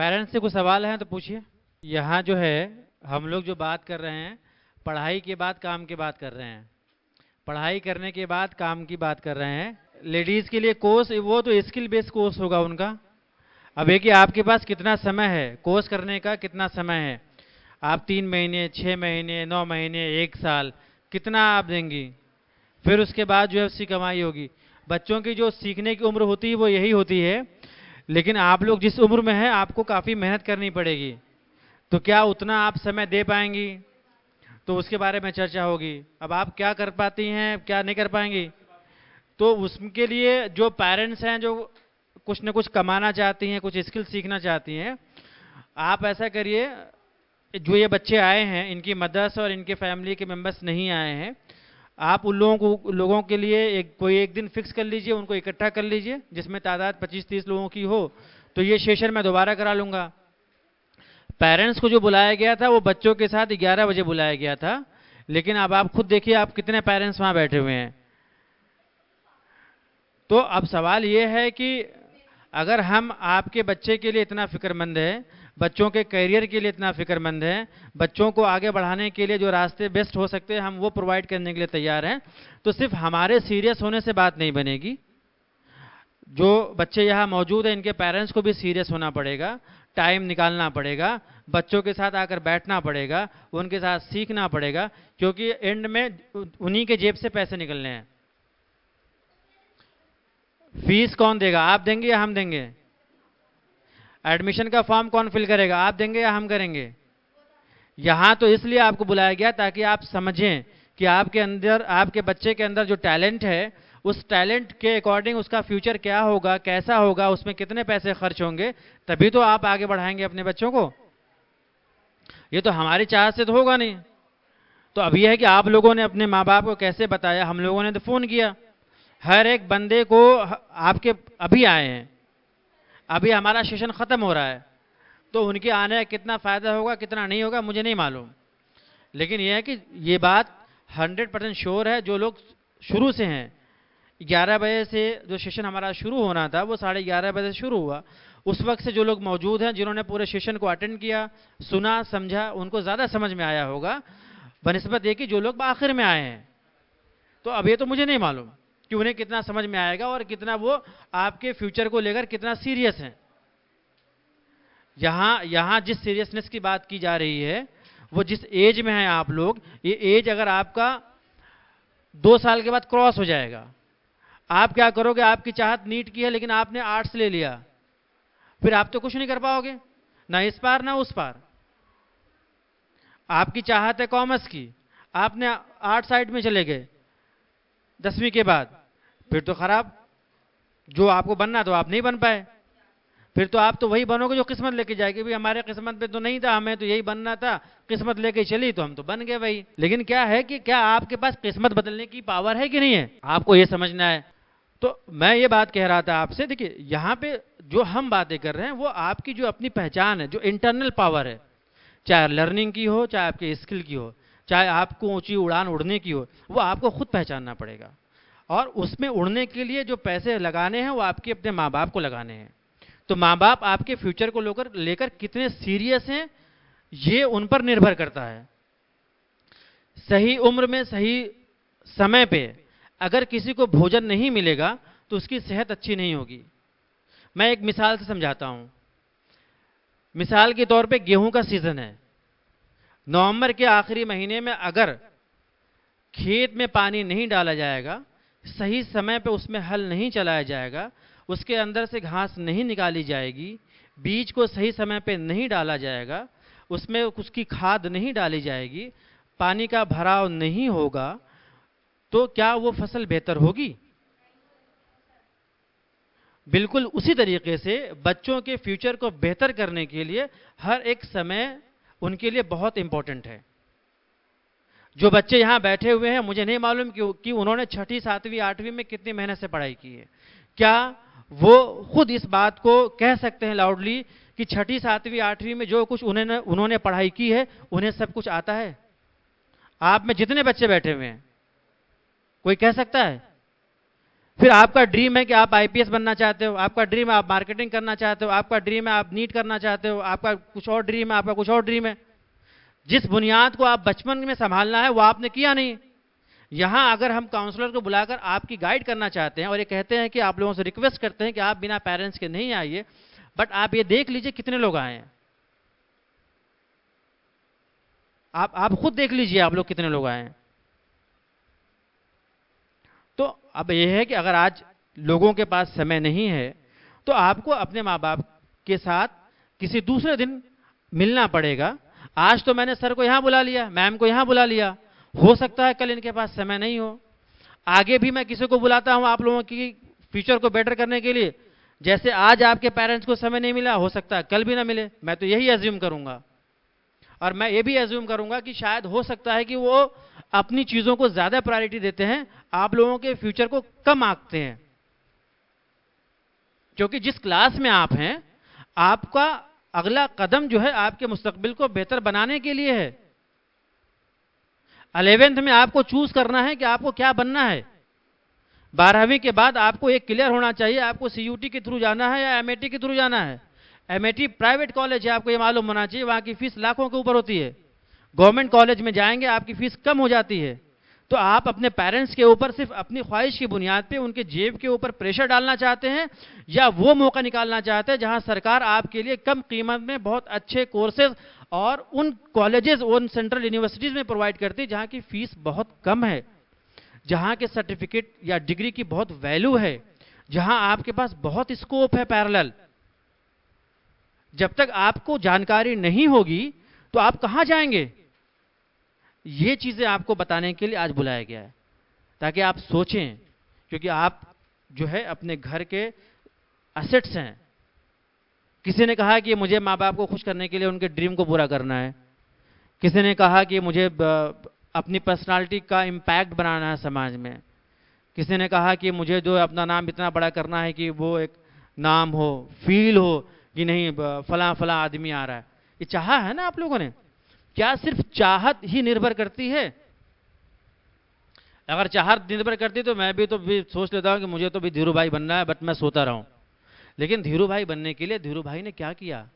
Parents से कुछ सवाल हैं तो पूछिए। यहाँ जो है हम लोग जो बात कर रहे हैं, पढ़ाई के बाद काम की बात कर रहे हैं, पढ़ाई करने के बाद काम की बात कर रहे हैं। लेडीज के लिए कोर्स वो तो स्किल बेस्ड कोर्स होगा उनका। अब है कि आपके पास कितना समय है कोर्स करने का, कितना समय है। आप 3 महीने, 6 महीने, 9 महीने, 1 साल, कितना आप देंगी? फिर उसके बाद जो है उसकी कमाई होगी। बच्चों की जो सीखने की उम्र होती है वो यही होती है, लेकिन आप लोग जिस उम्र में हैं आपको काफ़ी मेहनत करनी पड़ेगी। तो क्या उतना आप समय दे पाएंगी? तो उसके बारे में चर्चा होगी। अब आप क्या कर पाती हैं, क्या नहीं कर पाएंगी, तो उसके लिए जो पेरेंट्स हैं जो कुछ न कुछ कमाना चाहती हैं, कुछ स्किल सीखना चाहती हैं, आप ऐसा करिए, जो ये बच्चे आए हैं इनकी मदर्स और इनके फैमिली के मेंबर्स नहीं आए हैं, आप उन लोगों के लिए एक दिन फिक्स कर लीजिए, उनको इकट्ठा कर लीजिए जिसमें तादाद 25-30 लोगों की हो। तो ये सेशन मैं दोबारा करा लूंगा। पेरेंट्स को जो बुलाया गया था वो बच्चों के साथ 11 बजे बुलाया गया था, लेकिन अब आप खुद देखिए आप कितने पेरेंट्स वहां बैठे हुए हैं। तो अब सवाल ये है कि अगर हम आपके बच्चे के लिए इतना फिक्रमंद हैं, बच्चों के करियर के लिए इतना फिक्रमंद हैं, बच्चों को आगे बढ़ाने के लिए जो रास्ते बेस्ट हो सकते हैं हम वो प्रोवाइड करने के लिए तैयार हैं, तो सिर्फ हमारे सीरियस होने से बात नहीं बनेगी। जो बच्चे यहाँ मौजूद हैं इनके पेरेंट्स को भी सीरियस होना पड़ेगा, टाइम निकालना पड़ेगा, बच्चों के साथ आकर बैठना पड़ेगा, उनके साथ सीखना पड़ेगा, क्योंकि एंड में उन्हीं के जेब से पैसे निकलने हैं। फीस कौन देगा, आप देंगे या हम देंगे? एडमिशन का फॉर्म कौन फिल करेगा, आप देंगे या हम करेंगे? यहां तो इसलिए आपको बुलाया गया ताकि आप समझें कि आपके अंदर, आपके बच्चे के अंदर जो टैलेंट है, उस टैलेंट के अकॉर्डिंग उसका फ्यूचर क्या होगा, कैसा होगा, उसमें कितने पैसे खर्च होंगे, तभी तो आप आगे बढ़ाएंगे अपने बच्चों को। ये तो हमारी चाहत से तो होगा नहीं। तो अब यह है कि आप लोगों ने अपने माँ बाप को कैसे बताया, हम लोगों ने तो फोन किया हर एक बंदे को। आपके अभी आए हैं, अभी हमारा सेशन खत्म हो रहा है, तो उनके आने का कितना फायदा होगा कितना नहीं होगा मुझे नहीं मालूम, लेकिन यह है कि ये बात 100% श्योर है। जो लोग शुरू से हैं, 11 बजे से जो सेशन हमारा शुरू होना था वो 11:30 बजे शुरू हुआ, उस वक्त से जो लोग मौजूद हैं, जिन्होंने पूरे सेशन को अटेंड किया, सुना, समझा, उनको ज़्यादा समझ में आया होगा बनिस्बत ये कि जो लोग आखिर में आए हैं। तो अब ये तो मुझे नहीं मालूम कि उन्हें कितना समझ में आएगा और कितना वो आपके फ्यूचर को लेकर कितना सीरियस हैं। यहां जिस सीरियसनेस की बात की जा रही है, वो जिस एज में है आप लोग, ये एज अगर आपका 2 साल के बाद क्रॉस हो जाएगा, आप क्या करोगे? आपकी चाहत नीट की है लेकिन आपने आर्ट्स ले लिया, फिर आप तो कुछ नहीं कर पाओगे, ना इस पार ना उस पार। आपकी चाहत है कॉमर्स की, आपने आर्ट साइड में चले गए 10वीं के बाद, फिर तो खराब। जो आपको बनना तो आप नहीं बन पाए, फिर तो आप तो वही बनोगे जो किस्मत लेके जाएगी। भाई हमारे किस्मत पे तो नहीं था, हमें तो यही बनना था, किस्मत लेके चली तो हम तो बन गए वही। लेकिन क्या है कि क्या आपके पास किस्मत बदलने की पावर है कि नहीं है, आपको ये समझना है। तो मैं ये बात कह रहा था आपसे, देखिए यहाँ पे जो हम बातें कर रहे हैं वो आपकी जो अपनी पहचान है, जो इंटरनल पावर है, चाहे लर्निंग की हो, चाहे आपके स्किल की हो, चाहे आपको ऊंची उड़ान उड़ने की हो, वो आपको खुद पहचानना पड़ेगा। और उसमें उड़ने के लिए जो पैसे लगाने हैं वो आपके अपने माँ बाप को लगाने हैं। तो माँ बाप आपके फ्यूचर को लेकर कितने सीरियस हैं ये उन पर निर्भर करता है। सही उम्र में सही समय पे अगर किसी को भोजन नहीं मिलेगा तो उसकी सेहत अच्छी नहीं होगी। मैं एक मिसाल से समझाता हूं। मिसाल के तौर पे गेहूं का सीजन है, नवंबर के आखिरी महीने में अगर खेत में पानी नहीं डाला जाएगा, सही समय पे उसमें हल नहीं चलाया जाएगा, उसके अंदर से घास नहीं निकाली जाएगी, बीज को सही समय पे नहीं डाला जाएगा, उसमें उसकी खाद नहीं डाली जाएगी, पानी का भराव नहीं होगा, तो क्या वो फसल बेहतर होगी? बिल्कुल उसी तरीके से बच्चों के फ्यूचर को बेहतर करने के लिए हर एक समय उनके लिए बहुत इंपॉर्टेंट है। जो बच्चे यहां बैठे हुए हैं, मुझे नहीं मालूम कि उन्होंने 6ठी, 7वीं, 8वीं में कितनी मेहनत से पढ़ाई की है। क्या वो खुद इस बात को कह सकते हैं लाउडली कि 6ठी, 7वीं, 8वीं में जो कुछ उन्होंने पढ़ाई की है उन्हें सब कुछ आता है? आप में जितने बच्चे बैठे हुए हैं, कोई कह सकता है? फिर आपका ड्रीम है कि आप आईपीएस बनना चाहते हो, आपका ड्रीम है आप मार्केटिंग करना चाहते हो, आपका ड्रीम है आप नीट करना चाहते हो, आपका कुछ और ड्रीम है, आपका कुछ और ड्रीम है। जिस बुनियाद को आप बचपन में संभालना है वो आपने किया नहीं। यहां अगर हम काउंसलर को बुलाकर आपकी गाइड करना चाहते हैं और ये कहते हैं कि आप लोगों से रिक्वेस्ट करते हैं कि आप बिना पेरेंट्स के नहीं आइए, बट आप ये देख लीजिए कितने लोग आए हैं। आप खुद देख लीजिए आप लोग कितने लोग आए हैं। तो अब यह है कि अगर आज लोगों के पास समय नहीं है तो आपको अपने माँ बाप के साथ किसी दूसरे दिन मिलना पड़ेगा। आज तो मैंने सर को यहां बुला लिया, मैम को यहां बुला लिया, हो सकता है कल इनके पास समय नहीं हो। आगे भी मैं किसी को बुलाता हूं आप लोगों की फ्यूचर को बेटर करने के लिए। जैसे आज आपके पेरेंट्स को समय नहीं मिला, हो सकता है कल भी ना मिले, मैं तो यही एज्यूम करूंगा। और मैं ये भी एज्यूम करूंगा कि शायद हो सकता है कि वो अपनी चीजों को ज्यादा प्रायोरिटी देते हैं, आप लोगों के फ्यूचर को कम आंकते हैं। क्योंकि जिस क्लास में आप हैं, आपका अगला कदम जो है आपके मुस्तकबिल को बेहतर बनाने के लिए है। 11th में आपको चूज करना है कि आपको क्या बनना है। 12वीं के बाद आपको एक क्लियर होना चाहिए, आपको सीयूटी के थ्रू जाना है या एमएटी के थ्रू जाना है। एमएटी प्राइवेट कॉलेज है, आपको ये मालूम होना चाहिए, वहां की फीस लाखों के ऊपर होती है। गवर्नमेंट कॉलेज में जाएंगे आपकी फीस कम हो जाती है। तो आप अपने पेरेंट्स के ऊपर सिर्फ अपनी ख्वाहिश की बुनियाद पे उनके जेब के ऊपर प्रेशर डालना चाहते हैं, या वो मौका निकालना चाहते हैं जहां सरकार आपके लिए कम कीमत में बहुत अच्छे कोर्सेज और उन कॉलेजेस, उन सेंट्रल यूनिवर्सिटीज में प्रोवाइड करती है जहां की फीस बहुत कम है, जहां के सर्टिफिकेट या डिग्री की बहुत वैल्यू है, जहां आपके पास बहुत स्कोप है पैरेलल। जब तक आपको जानकारी नहीं होगी तो आप कहां जाएंगे? ये चीजें आपको बताने के लिए आज बुलाया गया है, ताकि आप सोचें। क्योंकि आप जो है अपने घर के असेट्स हैं। किसी ने कहा कि मुझे माँ बाप को खुश करने के लिए उनके ड्रीम को पूरा करना है, किसी ने कहा कि मुझे अपनी पर्सनालिटी का इम्पैक्ट बनाना है समाज में, किसी ने कहा कि मुझे जो अपना नाम इतना बड़ा करना है कि वो एक नाम हो, फील हो कि नहीं फला फला आदमी आ रहा है। ये चाहा है ना आप लोगों ने? क्या सिर्फ चाहत ही निर्भर करती है? अगर चाहत निर्भर करती तो मैं भी तो भी सोच लेता हूं कि मुझे तो भी धीरू भाई बनना है, बट मैं सोता रहूं। लेकिन धीरू भाई बनने के लिए धीरू भाई ने क्या किया?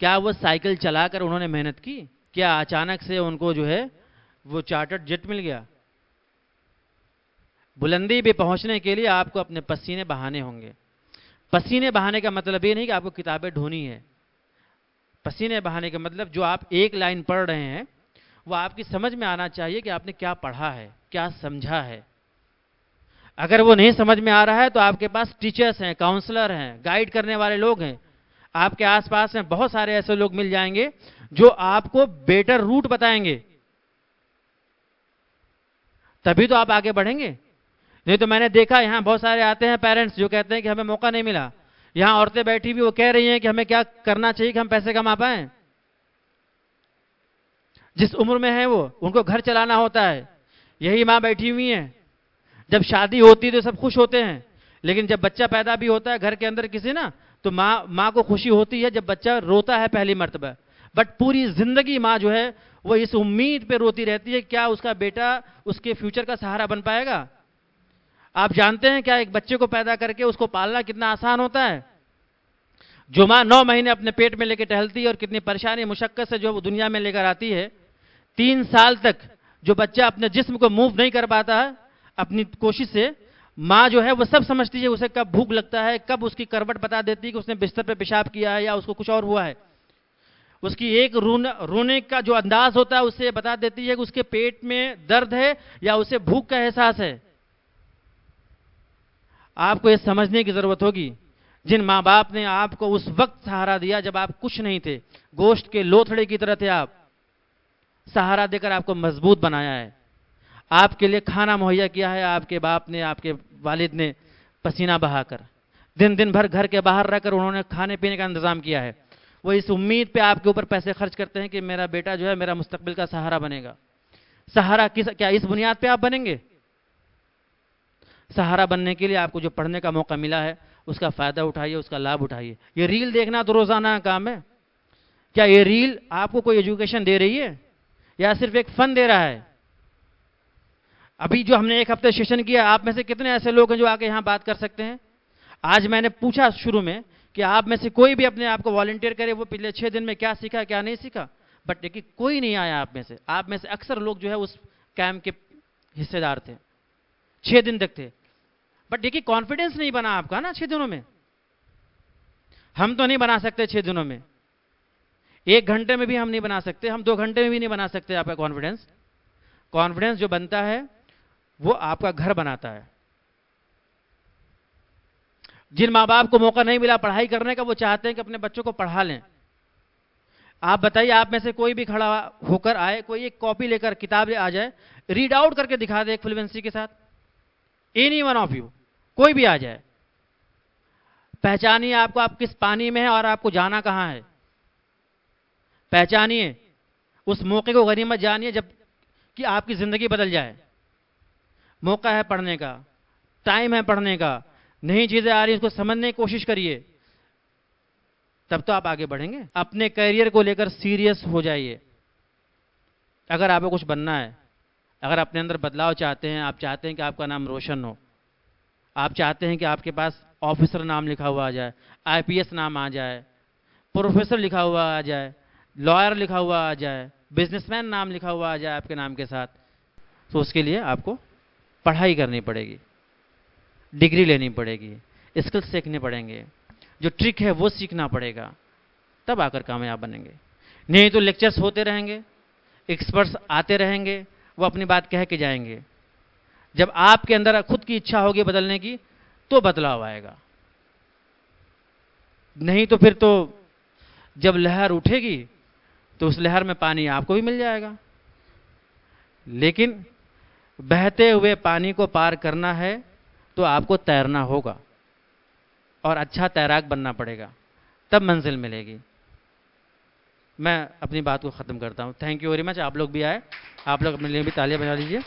क्या वो साइकिल चलाकर उन्होंने मेहनत की? क्या अचानक से उनको जो है वो चार्टर्ड जेट मिल गया? बुलंदी पे पहुंचने के लिए आपको अपने पसीने बहाने होंगे। पसीने बहाने का मतलब ये नहीं कि आपको किताबें ढूंढनी है। पसीने बहाने का मतलब जो आप एक लाइन पढ़ रहे हैं वो आपकी समझ में आना चाहिए कि आपने क्या पढ़ा है, क्या समझा है। अगर वो नहीं समझ में आ रहा है तो आपके पास टीचर्स हैं, काउंसलर हैं, गाइड करने वाले लोग हैं। आपके आसपास में बहुत सारे ऐसे लोग मिल जाएंगे जो आपको बेटर रूट बताएंगे, तभी तो आप आगे बढ़ेंगे। नहीं तो मैंने देखा यहां बहुत सारे आते हैं पेरेंट्स जो कहते हैं कि हमें मौका नहीं मिला। यहां औरतें बैठी हुई वो कह रही हैं कि हमें क्या करना चाहिए कि हम पैसे कमा पाएं। जिस उम्र में है वो, उनको घर चलाना होता है। यही मां बैठी हुई है, जब शादी होती है तो सब खुश होते हैं, लेकिन जब बच्चा पैदा भी होता है घर के अंदर किसी ना, तो मां को खुशी होती है जब बच्चा रोता है पहली मर्तबा। बट पूरी जिंदगी मां जो है वो इस उम्मीद पे रोती रहती है क्या उसका बेटा उसके फ्यूचर का सहारा बन पाएगा। आप जानते हैं क्या एक बच्चे को पैदा करके उसको पालना कितना आसान होता है? जो मां 9 महीने अपने पेट में लेकर टहलती है और कितनी परेशानी मुशक्कत से जो वो दुनिया में लेकर आती है, 3 साल तक जो बच्चा अपने जिस्म को मूव नहीं कर पाता है अपनी कोशिश से, मां जो है वो सब समझती है उसे कब भूख लगता है, कब उसकी करवट बता देती है कि उसने बिस्तर पे पेशाब किया है या उसको कुछ और हुआ है। उसकी एक रोने का जो अंदाज होता है उससे बता देती है कि उसके पेट में दर्द है या उसे भूख का एहसास है। आपको यह समझने की जरूरत होगी, जिन मां बाप ने आपको उस वक्त सहारा दिया जब आप कुछ नहीं थे, गोश्त के लोथड़े की तरह थे आप, सहारा देकर आपको मजबूत बनाया है, आपके लिए खाना मुहैया किया है आपके बाप ने, आपके वालिद ने पसीना बहाकर, दिन दिन भर घर के बाहर रहकर उन्होंने खाने पीने का इंतजाम किया है। वो इस उम्मीद पे आपके ऊपर पैसे खर्च करते हैं कि मेरा बेटा जो है मेरा मुस्तकबिल का सहारा बनेगा। सहारा क्या इस बुनियाद पे आप बनेंगे? सहारा बनने के लिए आपको जो पढ़ने का मौका मिला है उसका फायदा उठाइए, उसका लाभ उठाइए। ये रील देखना तो रोजाना का काम है। क्या ये रील आपको कोई एजुकेशन दे रही है या सिर्फ एक फन दे रहा है? अभी जो हमने एक हफ्ते सेशन किया, आप में से कितने ऐसे लोग हैं जो आके यहाँ बात कर सकते हैं? आज मैंने पूछा शुरू में कि आप में से कोई भी अपने आप को वॉलंटियर करे, वो पिछले 6 दिन में क्या सीखा क्या नहीं सीखा, बट देखिए कोई नहीं आया आप में से। आप में से अक्सर लोग जो है उस कैंप के हिस्सेदार थे, 6 दिन तक थे, बट देखिए कॉन्फिडेंस नहीं बना आपका ना 6 दिनों में। हम तो नहीं बना सकते 6 दिनों में, 1 घंटे में भी हम नहीं बना सकते, हम 2 घंटे में भी नहीं बना सकते आपका कॉन्फिडेंस। कॉन्फिडेंस जो बनता है वो आपका घर बनाता है। जिन माँ बाप को मौका नहीं मिला पढ़ाई करने का, वो चाहते हैं कि अपने बच्चों को पढ़ा लें। आप बताइए, आप में से कोई भी खड़ा होकर आए, कोई एक कॉपी लेकर किताब ले आ जाए, रीड आउट करके दिखा दे एक फ्लुएंसी के साथ, एनी वन ऑफ यू, कोई भी आ जाए। पहचानिए आपको, आप किस पानी में है और आपको जाना कहां है। पहचानिए, उस मौके को गनीमत जानिए जब कि आपकी जिंदगी बदल जाए। मौका है पढ़ने का, टाइम है पढ़ने का, नई चीजें आ रही उसको समझने की कोशिश करिए, तब तो आप आगे बढ़ेंगे। अपने करियर को लेकर सीरियस हो जाइए। अगर आपको कुछ बनना है, अगर अपने अंदर बदलाव चाहते हैं, आप चाहते हैं कि आपका नाम रोशन हो, आप चाहते हैं कि आपके पास ऑफिसर नाम लिखा हुआ आ जाए, आईपीएस नाम आ जाए, प्रोफेसर लिखा हुआ आ जाए, लॉयर लिखा हुआ आ जाए, बिजनेसमैन नाम लिखा हुआ आ जाए आपके नाम के साथ, तो उसके लिए आपको पढ़ाई करनी पड़ेगी, डिग्री लेनी पड़ेगी, स्किल्स सीखने पड़ेंगे, जो ट्रिक है वो सीखना पड़ेगा, तब आकर कामयाब बनेंगे। नहीं तो लेक्चर्स होते रहेंगे, एक्सपर्ट्स आते रहेंगे, वो अपनी बात कह के जाएंगे। जब आपके अंदर खुद की इच्छा होगी बदलने की, तो बदलाव आएगा। नहीं तो फिर तो जब लहर उठेगी तो उस लहर में पानी आपको भी मिल जाएगा। लेकिन बहते हुए पानी को पार करना है तो आपको तैरना होगा और अच्छा तैराक बनना पड़ेगा, तब मंजिल मिलेगी। मैं अपनी बात को ख़त्म करता हूँ। Thank you very much. आप लोग भी आए, आप लोग अपने लिए भी तालियां बजा लीजिए।